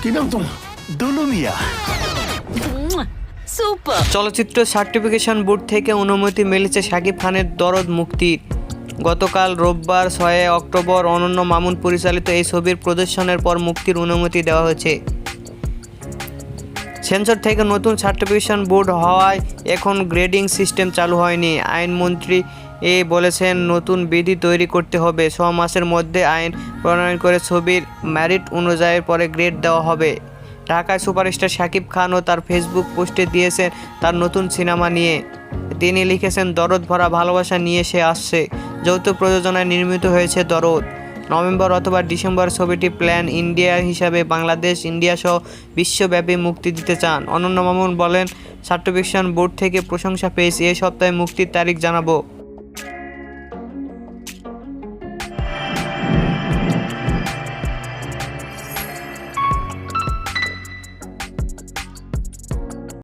কি নাম তোমার? দুলু মিয়া। সুপার। চলচ্চিত্র সার্টিফিকেশন বোর্ড থেকে অনুমতি মিলেছে শাকিব খানের দরদ মুক্তির। গতকাল রোববার 6 অক্টোবর অনন্য মামুন পরিচালিত এই ছবির প্রদর্শনের পর মুক্তির অনুমতি দেওয়া হয়েছে। সেন্সর থেকে নতুন সার্টিফিকেশন বোর্ড হওয়ায় এখন গ্রেডিং সিস্টেম চালু হয়নি। আইনমন্ত্রী বলেছেন নতুন বিধি তৈরি করতে হবে। 6 মাসের মধ্যে আইন প্রণয়ন করে ছবির মেরিট অনুযায়ী পরে গ্রেড দেওয়া হবে। ঢাকায় সুপারস্টার শাকিব খানও তার ফেসবুক পোস্টে দিয়েছেন তার নতুন সিনেমা নিয়ে। তিনি লিখেছেন, দরদ ভরা ভালোবাসা নিয়ে সে আসছে। যৌথ প্রযোজনায় নির্মিত হয়েছে দরদ। নভেম্বর অথবা ডিসেম্বর ছবিটি প্ল্যান ইন্ডিয়া হিসাবে বাংলাদেশ, ইন্ডিয়া সহ বিশ্বব্যাপী মুক্তি দিতে চান। অনন্য মামুন বলেন, সার্টিফিকেশন বোর্ড থেকে প্রশংসা পেয়েছি, এ সপ্তাহে মুক্তির তারিখ জানাবো।